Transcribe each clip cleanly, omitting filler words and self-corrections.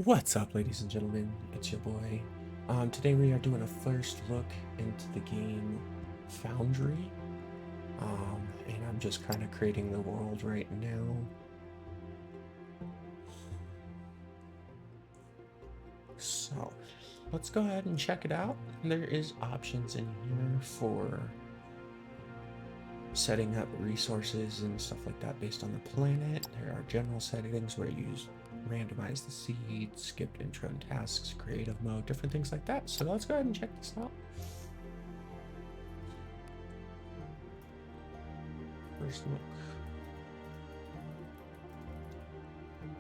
What's up, ladies and gentlemen? It's your boy. Today we are doing a first look into the game Foundry. And I'm just kind of creating the world right now. So, let's go ahead and check it out. There is options in here for setting up resources and stuff like that based on the planet. There are general settings where you randomize the seeds, skip intro and tasks, creative mode, different things like that. So let's go ahead and check this out. First look.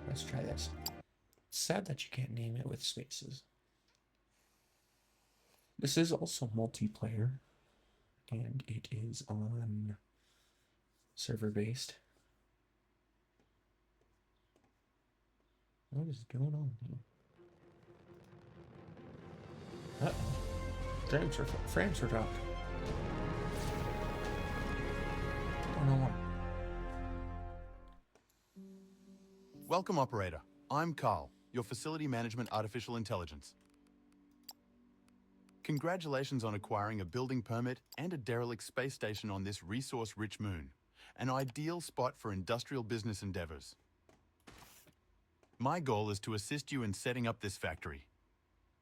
Let's try this. It's sad that you can't name it with spaces. This is also multiplayer, and it is on server based. What is going on here? Uh-oh. Frames were dropped. Don't know why. Welcome, operator. I'm Carl, your facility management artificial intelligence. Congratulations on acquiring a building permit and a derelict space station on this resource-rich moon, an ideal spot for industrial business endeavors. My goal is to assist you in setting up this factory.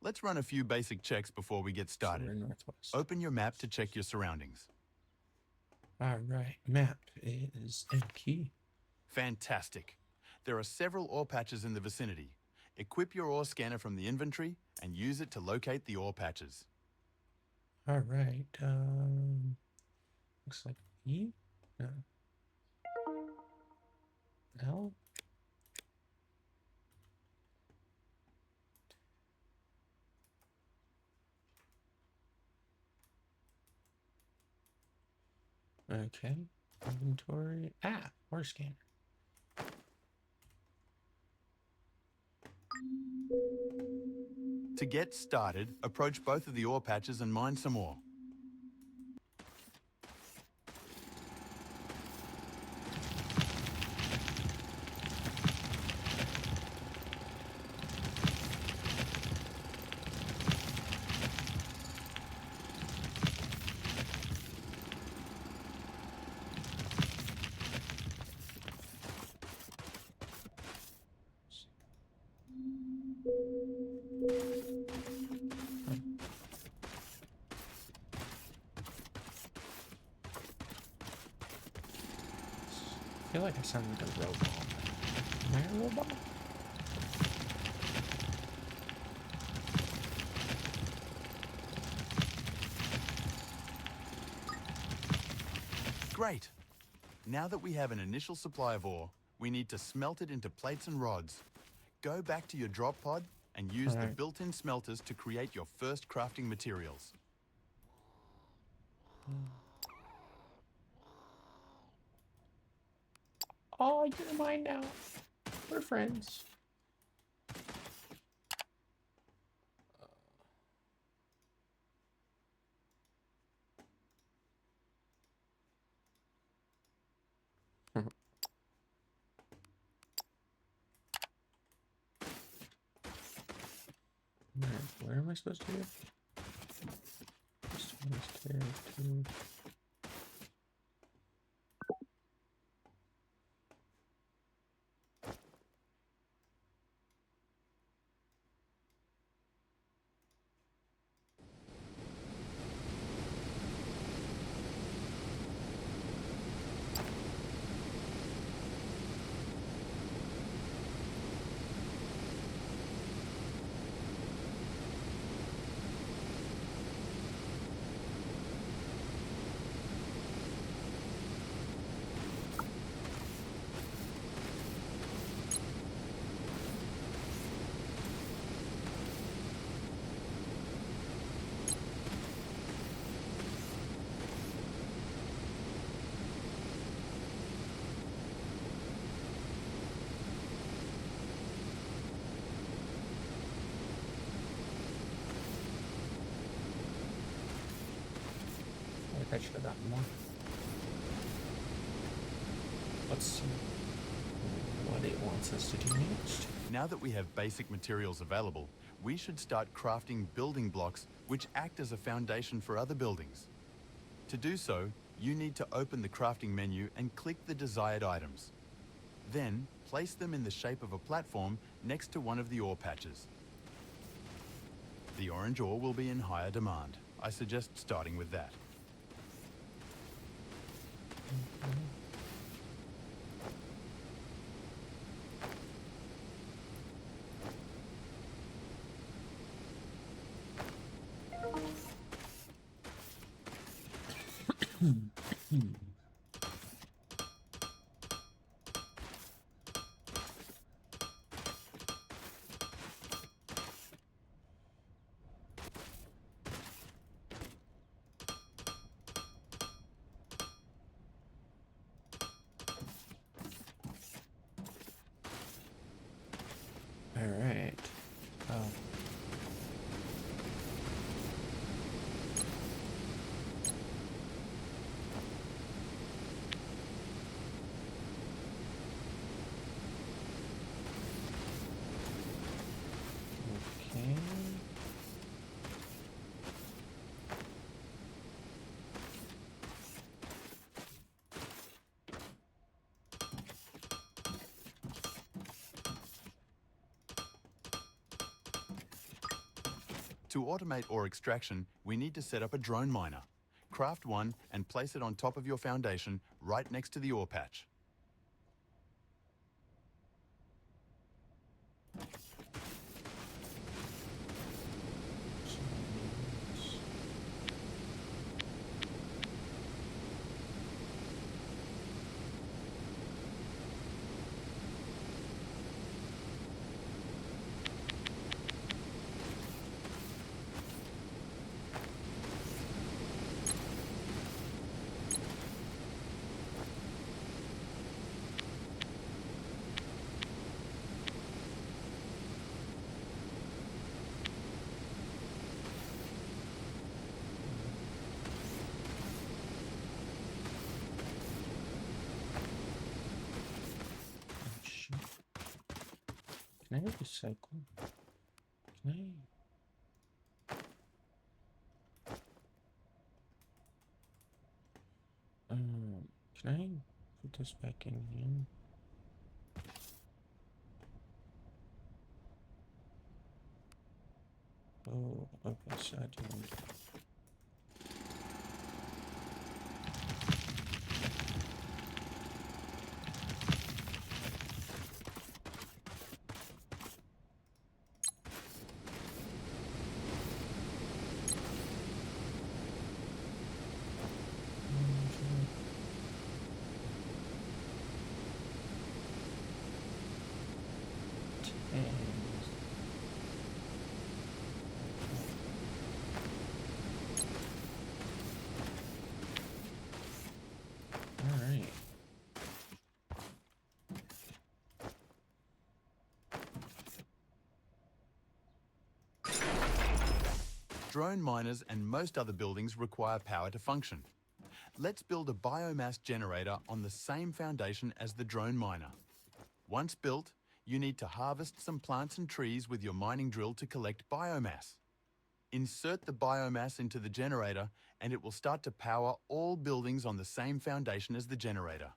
Let's run a few basic checks before we get started. Open your map to check your surroundings. All right, map is a key. Fantastic. There are several ore patches in the vicinity. Equip your ore scanner from the inventory and use it to locate the ore patches. All right, looks like E? No. L? Okay, inventory, ore scanner. To get started, approach both of the ore patches and mine some ore. I feel like I sound like a robot. Am I a robot? Great. Now that we have an initial supply of ore, we need to smelt it into plates and rods. Go back to your drop pod and use the built-in smelters to create your first crafting materials. Oh, you're mine now. We're friends. Where am I supposed to go? This one is there too. I should have gotten more. Let's see what it wants us to do next. Now that we have basic materials available, we should start crafting building blocks which act as a foundation for other buildings. To do so, you need to open the crafting menu and click the desired items. Then, place them in the shape of a platform next to one of the ore patches. The orange ore will be in higher demand. I suggest starting with that. All right. Oh. Okay. To automate ore extraction, we need to set up a drone miner. Craft one and place it on top of your foundation right next to the ore patch. Can I recycle? Can can I put this back in here? Oh, okay, so I do. Alright. Drone miners and most other buildings require power to function. Let's build a biomass generator on the same foundation as the drone miner. Once built, you need to harvest some plants and trees with your mining drill to collect biomass. Insert the biomass into the generator and it will start to power all buildings on the same foundation as the generator.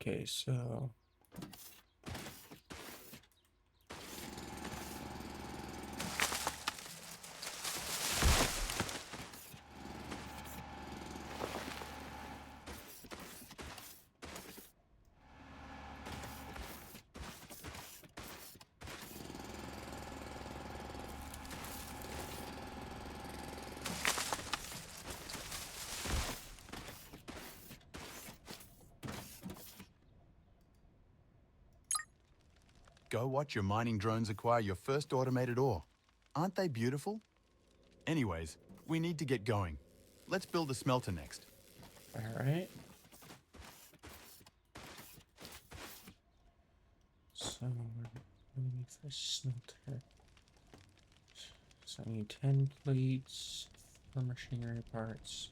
Okay, so Go watch your mining drones acquire your first automated ore. Aren't they beautiful? Anyways, we need to get going. Let's build a smelter next. alright. So let me make this smelter. So I need 10 plates, For machinery parts.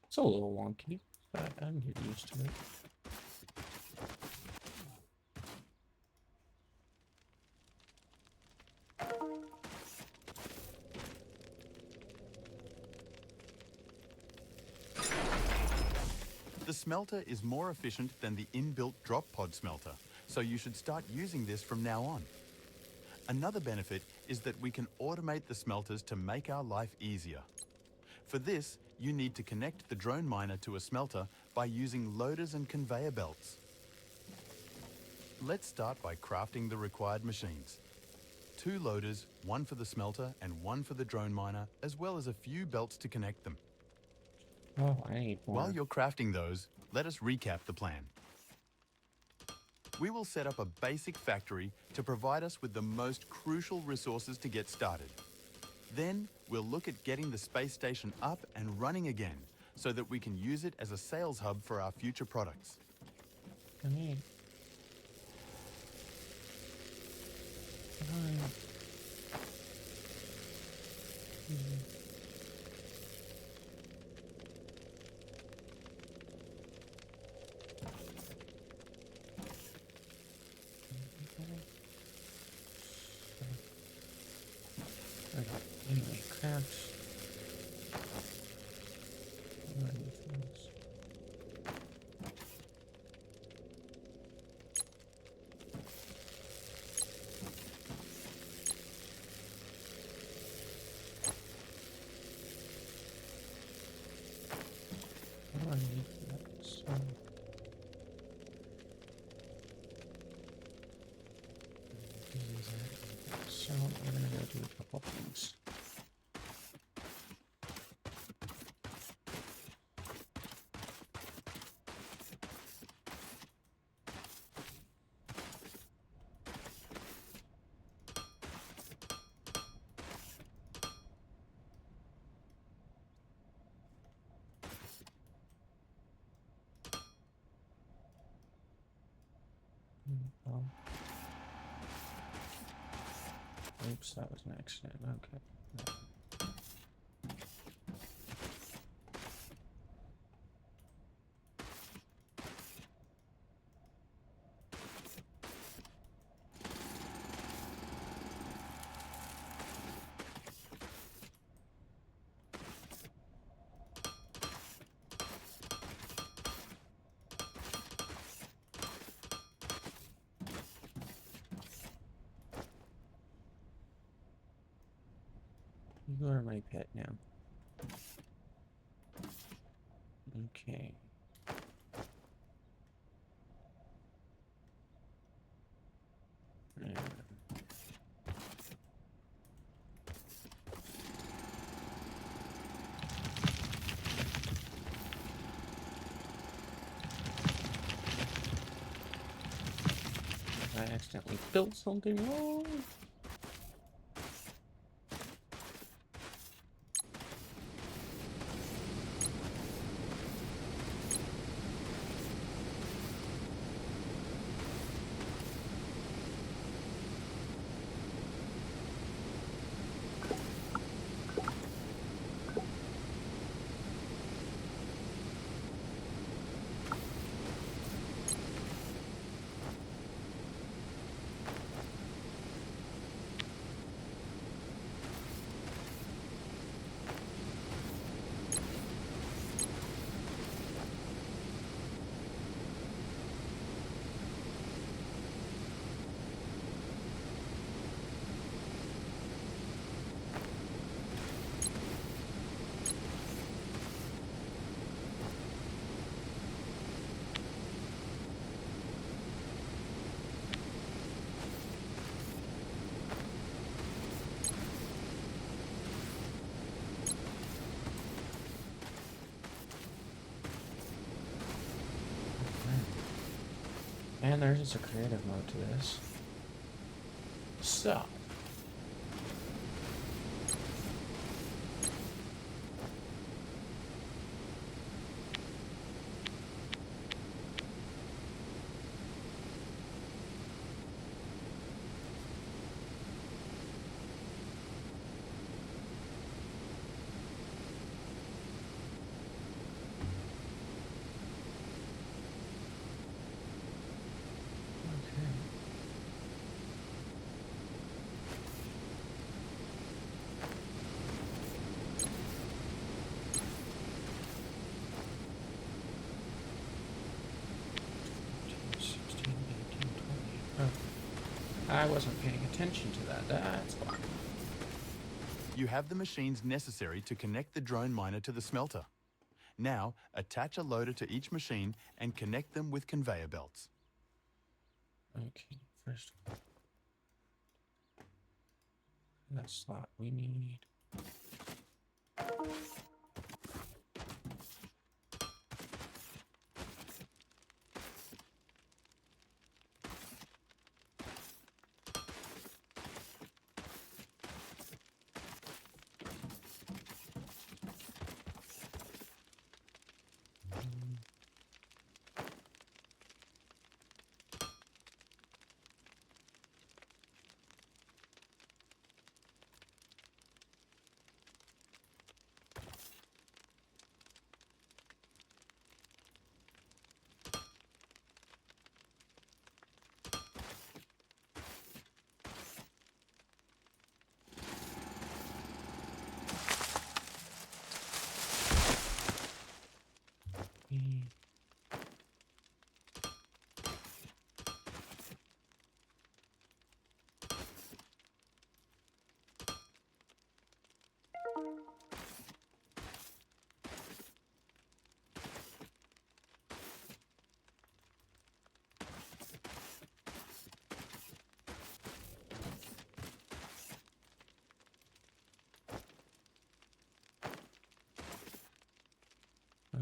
It's a little wonky, but I'm getting used to it. The smelter is more efficient than the inbuilt drop pod smelter, so you should start using this from now on. Another benefit is that we can automate the smelters to make our life easier. For this, you need to connect the drone miner to a smelter by using loaders and conveyor belts. Let's start by crafting the required machines. 2 loaders, one for the smelter and one for the drone miner, as well as a few belts to connect them. Oh, I need more. While you're crafting those, let us recap the plan. We will set up a basic factory to provide us with the most crucial resources to get started. Then we'll look at getting the space station up and running again so that we can use it as a sales hub for our future products. Neat. Anyway, crafts. I need that. So I'm gonna go do a couple things. Oh. Oops, that was an accident. Okay. No. You are my pet now. Okay. I accidentally built something wrong. And there's just a creative mode to this. So, I wasn't paying attention to that. That's why. You have the machines necessary to connect the drone miner to the smelter. Now, attach a loader to each machine and connect them with conveyor belts. Okay, first that slot we need.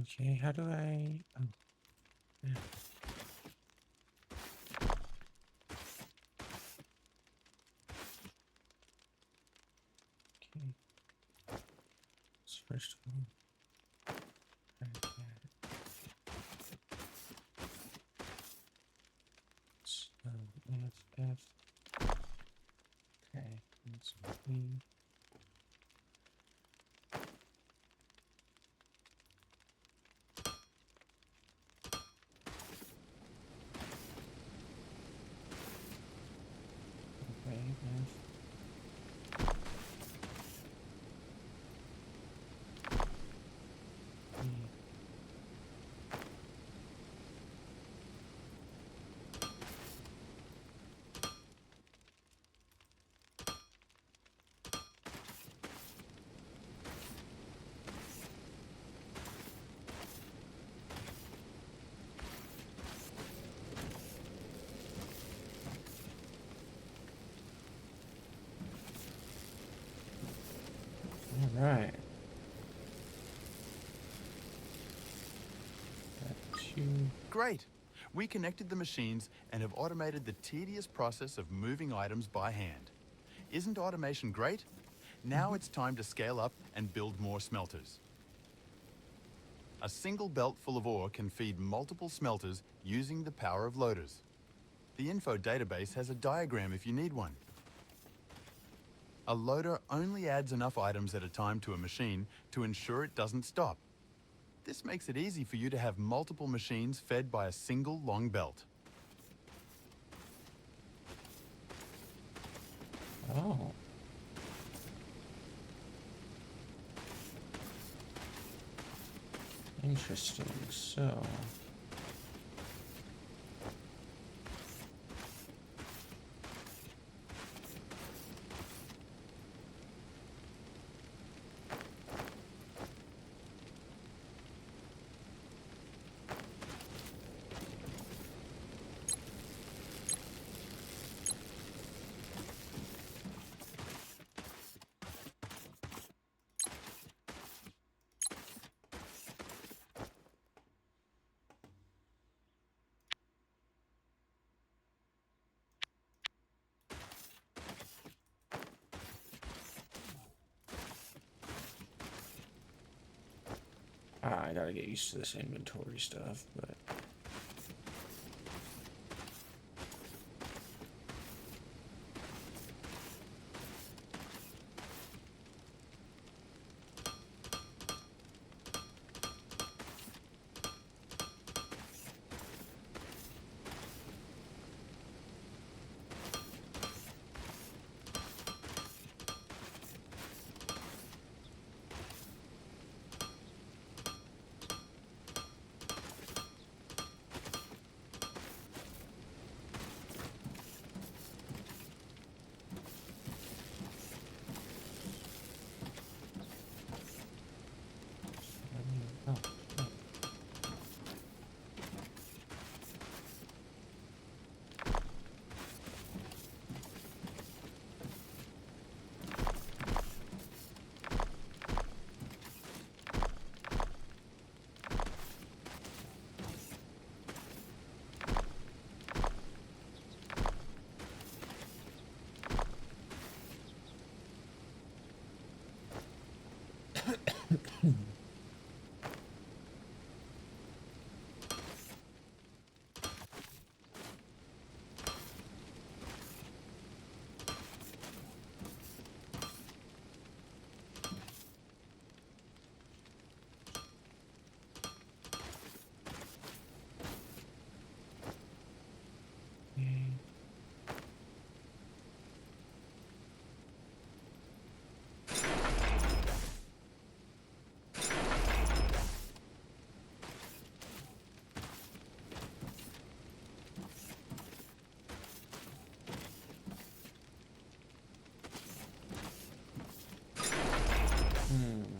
Okay, how do I... Oh, yeah. Okay. So first of all... So, F... Okay, let's clean. Okay, F. All right. Great! We connected the machines and have automated the tedious process of moving items by hand. Isn't automation great? Now it's time to scale up and build more smelters. A single belt full of ore can feed multiple smelters using the power of loaders. The info database has a diagram if you need one. A loader only adds enough items at a time to a machine to ensure it doesn't stop. This makes it easy for you to have multiple machines fed by a single long belt. Oh. Interesting. So... I gotta get used to this inventory stuff, but...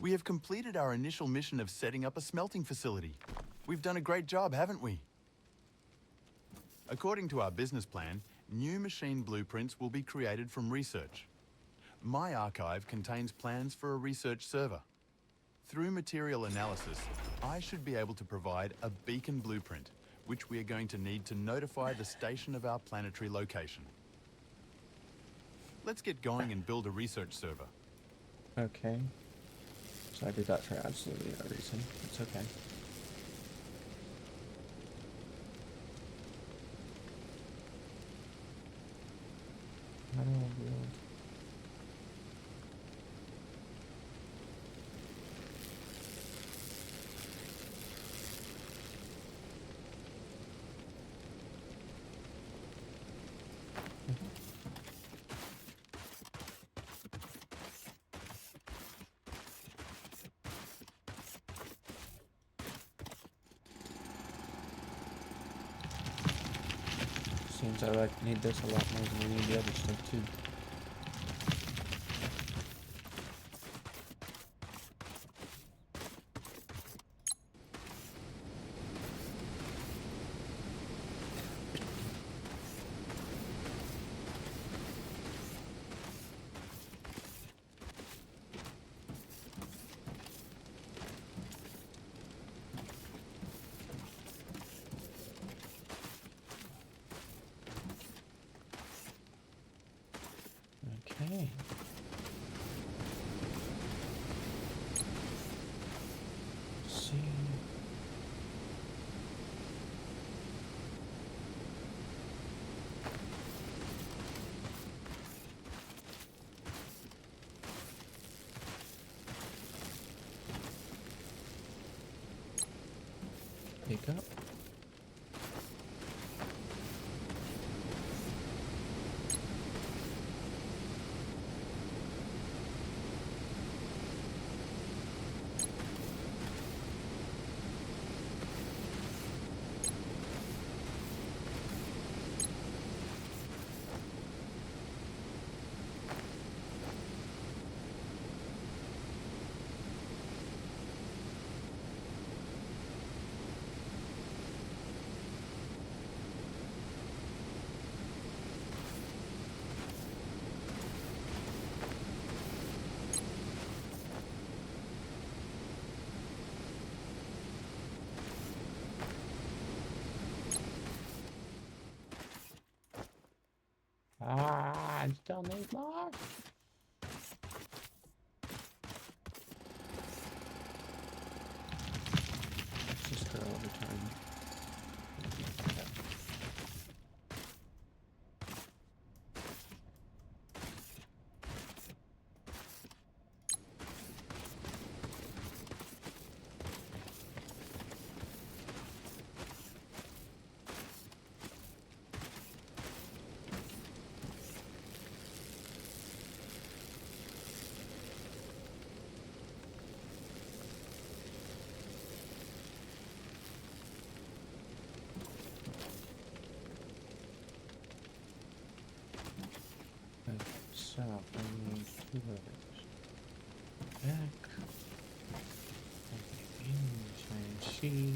We have completed our initial mission of setting up a smelting facility. We've done a great job, haven't we? According to our business plan, new machine blueprints will be created from research. My archive contains plans for a research server. Through material analysis, I should be able to provide a beacon blueprint, which we are going to need to notify the station of our planetary location. Let's get going and build a research server. Okay. So I did that for absolutely no reason. It's okay. How do I build? Seems I need this a lot more than I need the other stuff too. Okay. Let's see. Pick up. Ah, I still need more. Let's just go over time. So, I need two of those. Back. Giant C.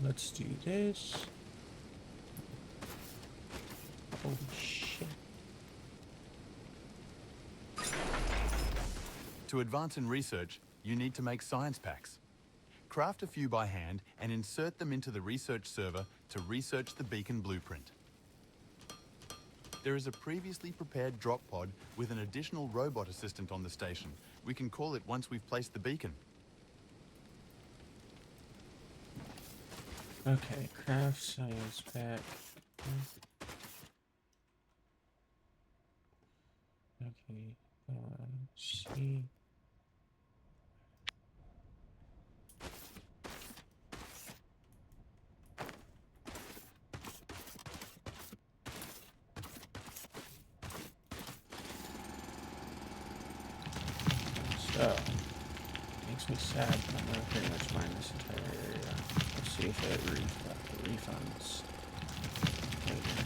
Let's do this. Holy shit. To advance in research, you need to make science packs. Craft a few by hand and insert them into the research server to research the beacon blueprint. There is a previously prepared drop pod with an additional robot assistant on the station. We can call it once we've placed the beacon. Okay, craft science pack. Okay, see. So, makes me sad, but I'm gonna pretty much mine this entire area. Let's see if it refunds later.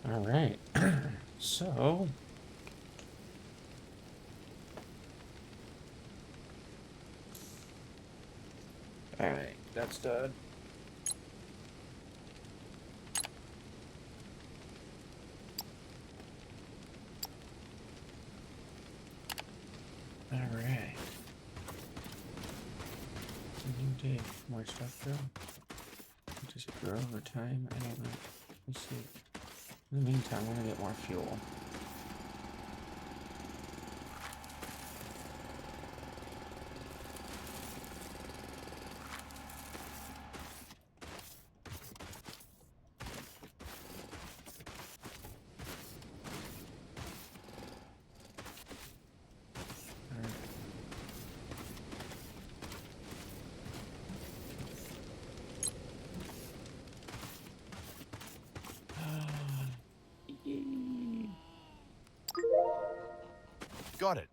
All right, so all right, that's done. All right, new day, more stuff grow. Does it grow over time? I don't know. Let's see. In the meantime, I'm gonna get more fuel. Got it.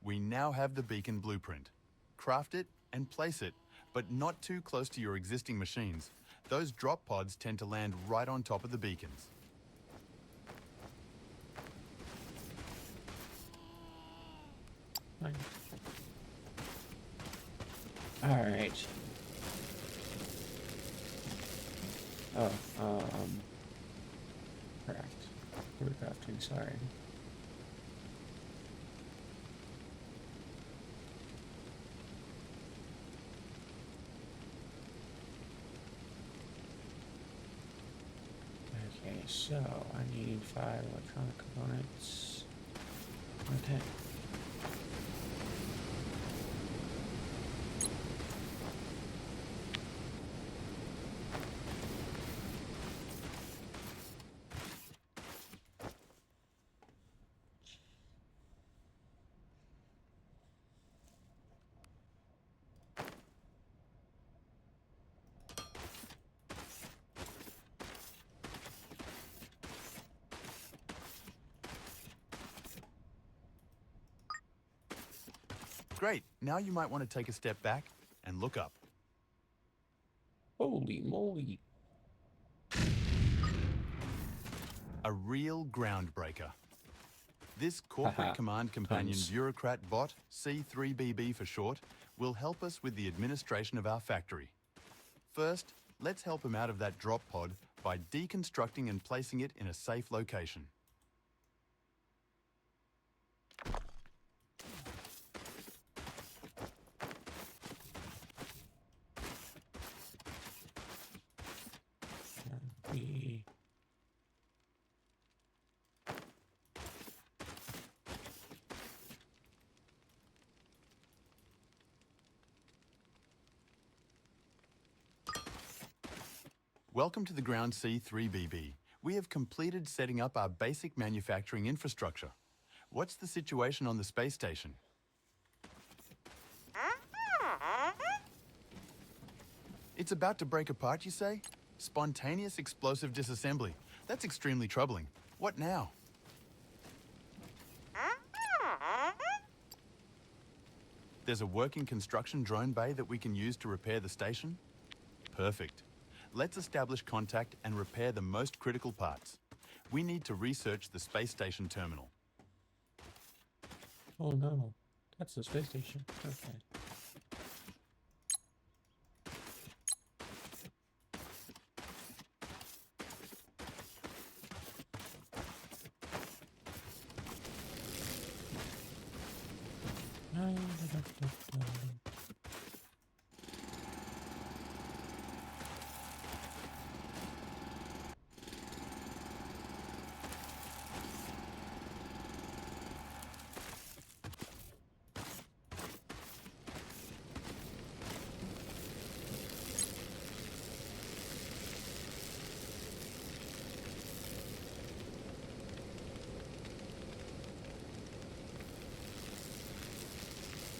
We now have the beacon blueprint. Craft it and place it, but not too close to your existing machines. Those drop pods tend to land right on top of the beacons. All right. Oh, craft. We're crafting, sorry. Okay, so I need 5 electronic components. Okay. Great. Now you might want to take a step back and look up. Holy moly. A real groundbreaker. This corporate Haha, command companion puns. bureaucrat bot, C3BB for short, will help us with the administration of our factory. First, let's help him out of that drop pod by deconstructing and placing it in a safe location. We Welcome to the ground C3BB. We have completed setting up our basic manufacturing infrastructure. What's the situation on the space station? It's about to break apart, you say? Spontaneous explosive disassembly. That's extremely troubling. What now? There's a working construction drone bay that we can use to repair the station? Perfect. Let's establish contact and repair the most critical parts. We need to research the space station terminal. Oh no, that's the space station. Okay.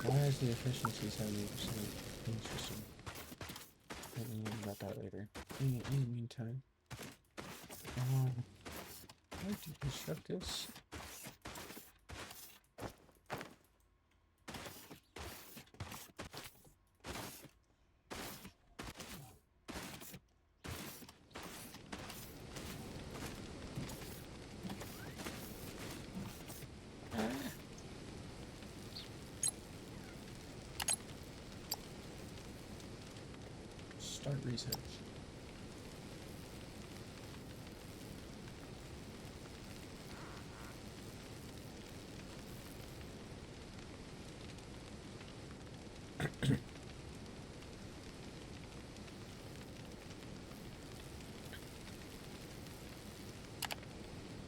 Why is the efficiency 70%? Interesting. I'll learn about that later. In the meantime, I like to construct this. Start research.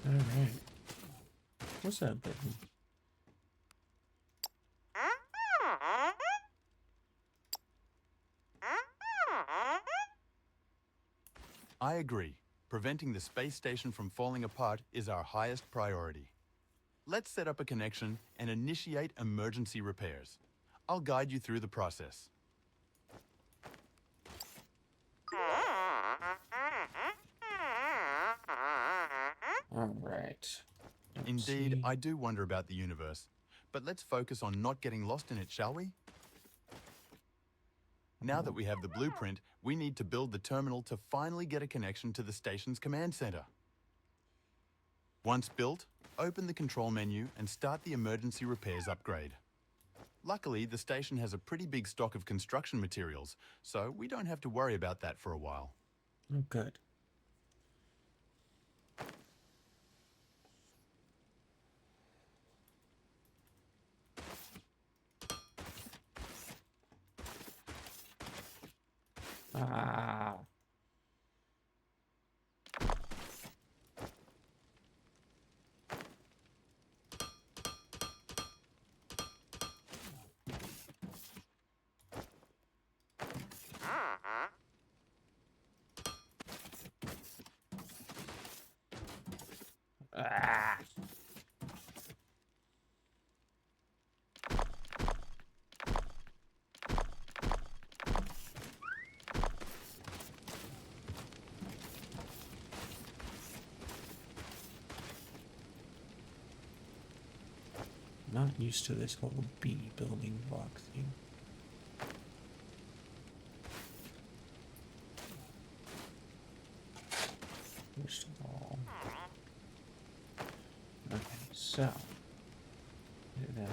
All right. What's that button? I agree. Preventing the space station from falling apart is our highest priority. Let's set up a connection and initiate emergency repairs. I'll guide you through the process. All right. Indeed, I do wonder about the universe. But let's focus on not getting lost in it, shall we? Now that we have the blueprint, we need to build the terminal to finally get a connection to the station's command center. Once built, open the control menu and start the emergency repairs upgrade. Luckily, the station has a pretty big stock of construction materials, so we don't have to worry about that for a while. Oh, good. Ah. Ah. Not used to this whole bee building block thing. First of all, So, do that.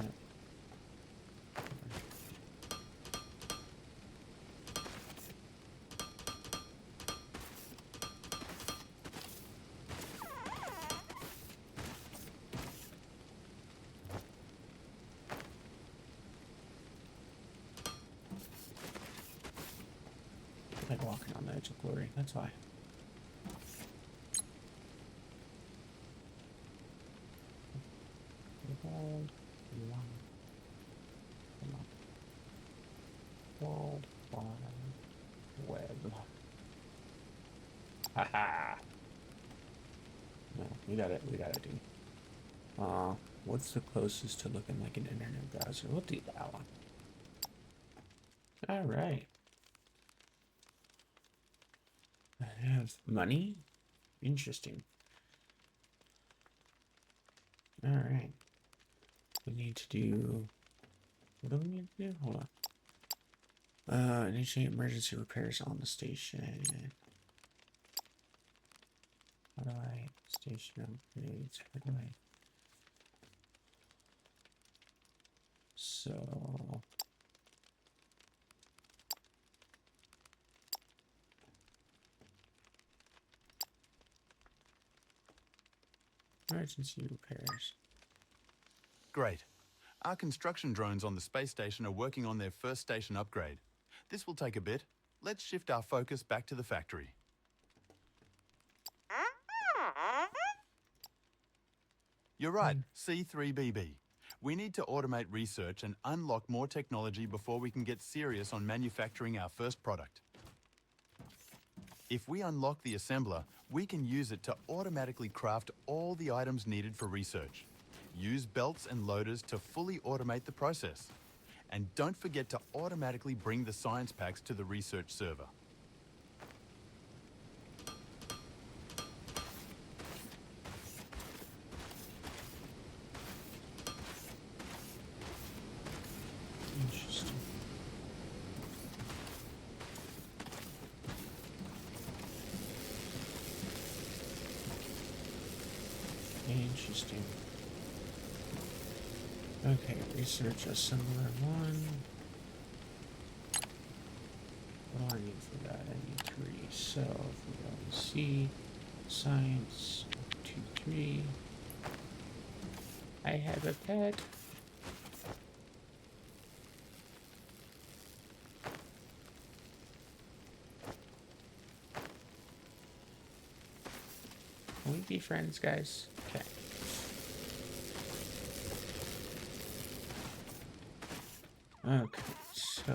Like walking on the edge of glory. That's why. Walled web. Haha. No, we got it. We got it, dude. What's the closest to looking like an internet browser? We'll do that one. All right. I have money. Interesting. All right. We need to do. What do we need to do? Hold on. Initiate emergency repairs on the station. How do I station upgrades? How do I? So. Emergency repairs. Great. Our construction drones on the space station are working on their first station upgrade. This will take a bit. Let's shift our focus back to the factory. You're right, C3BB. We need to automate research and unlock more technology before we can get serious on manufacturing our first product. If we unlock the assembler, we can use it to automatically craft all the items needed for research. Use belts and loaders to fully automate the process. And don't forget to automatically bring the science packs to the research server. Interesting. Interesting. Okay, research assembler 1. What do I need for that? I need 3. So, if we go to C, science, 2, 3. I have a pet. Can we be friends, guys? Okay. Okay, so.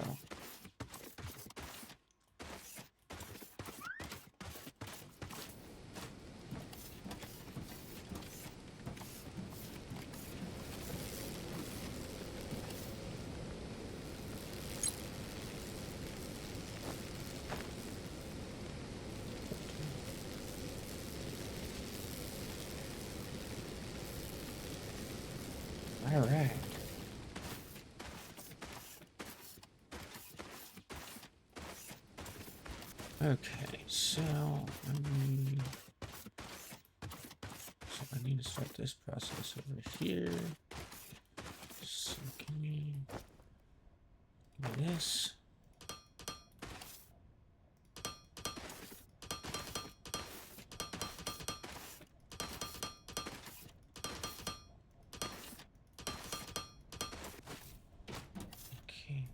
All right. Okay, so I need to start this process over here. So can we do this? Okay.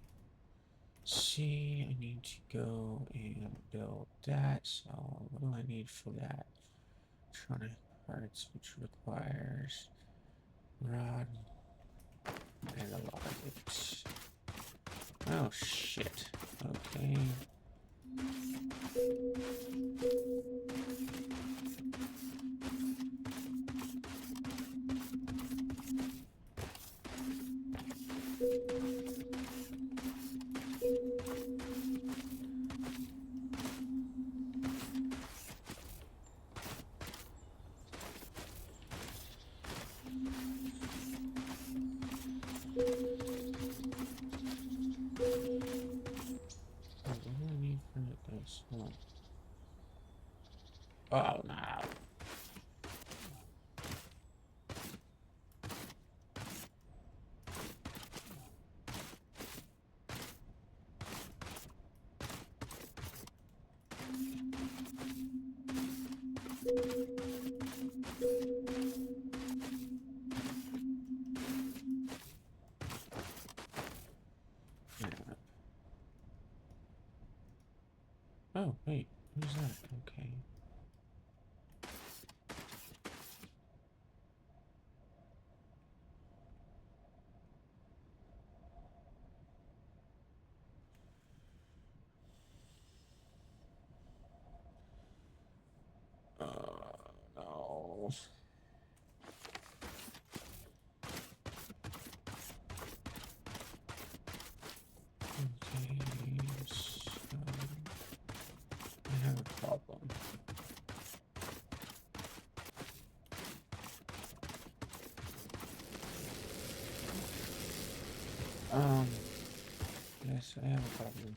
See, I need to go and build that. So what do I need for that? Electronic parts, which requires rod and a lot of it. Oh shit. Okay. Oh no. Oh, wait. Who's that? Okay. No. Okay, so I have a problem. Yes, I have a problem.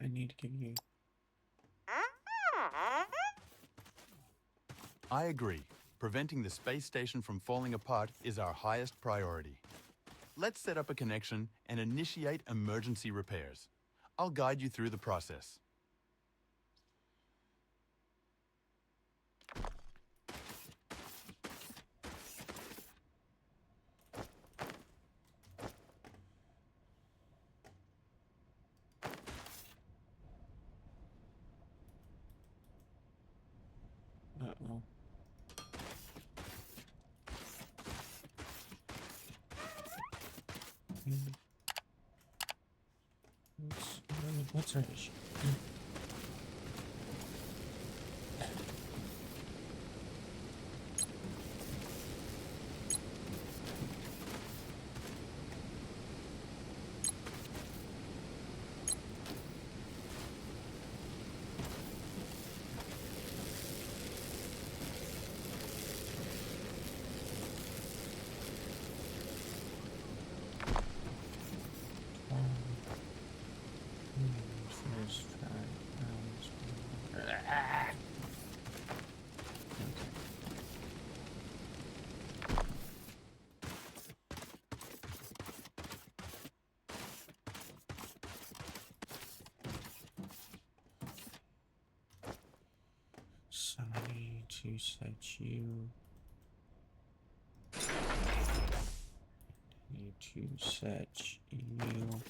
I need to give you. I agree. Preventing the space station from falling apart is our highest priority. Let's set up a connection and initiate emergency repairs. I'll guide you through the process. Uh-oh. What's our issue? First try. So I need to set you. Need to set you.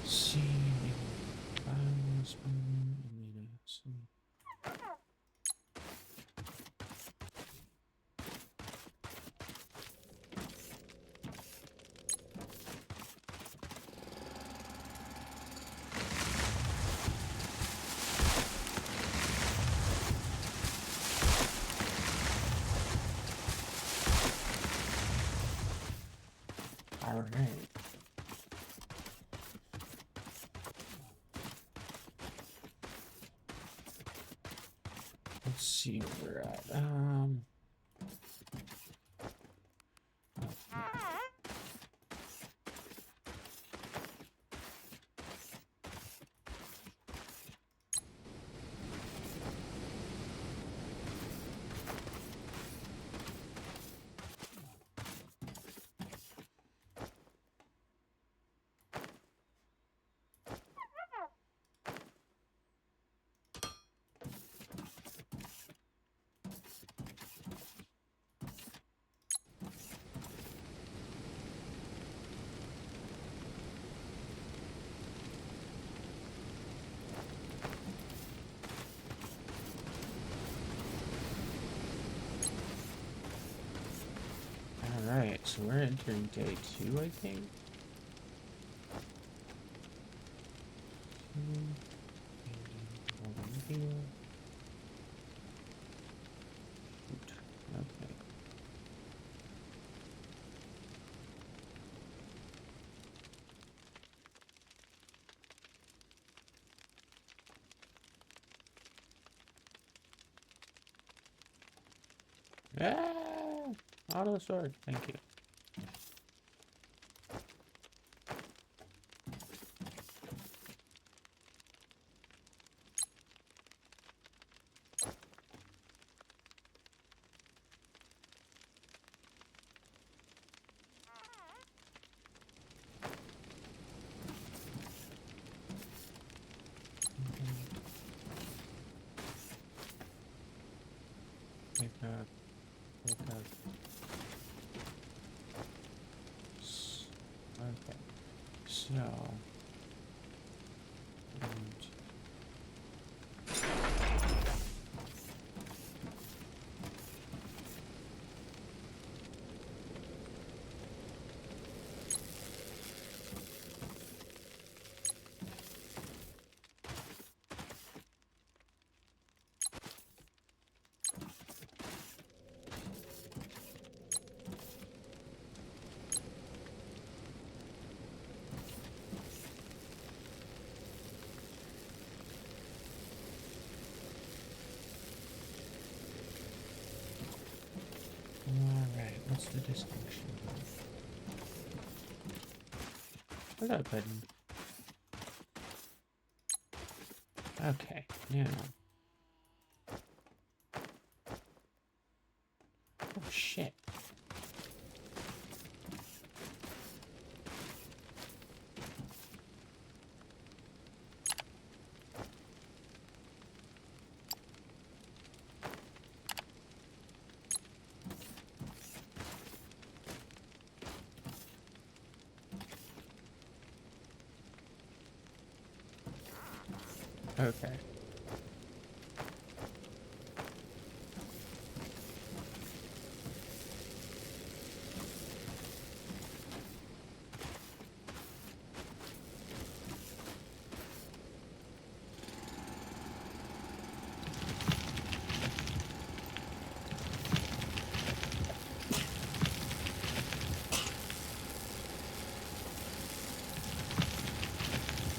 See, all right. Let's see where we're at. Alright, so we're entering day 2, I think. Okay. Ah! Auto sword, thank you. Wake up, wake up. Okay, so... Alright, what's the distinction? Where's that button? Okay, now. Oh shit. Okay.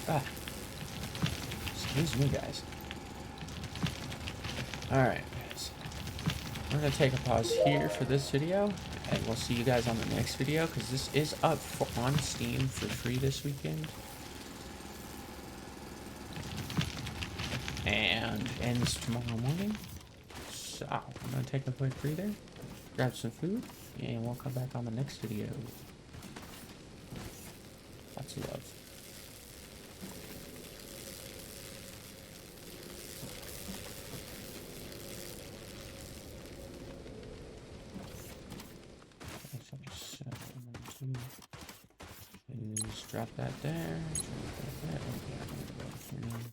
Ah. Excuse me, guys. Alright, guys. We're going to take a pause here for this video, and we'll see you guys on the next video, because this is up on Steam for free this weekend. And ends tomorrow morning. So, I'm going to take a quick breather, grab some food, and we'll come back on the next video. Lots of love. Just drop that there. Drop that there. Okay, I'm gonna go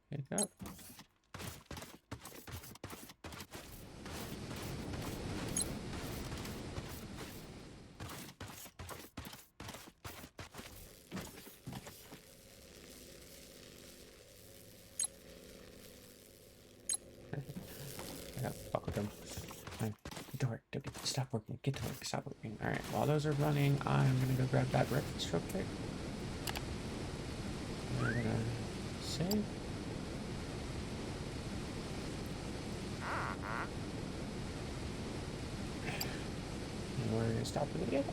pick up. I gotta fuck with them. Get to work. Stop working. Get to work. Stop working. Alright, while those are running, I'm gonna go grab that breakfast real quick. We're gonna save. And we're gonna stop the video.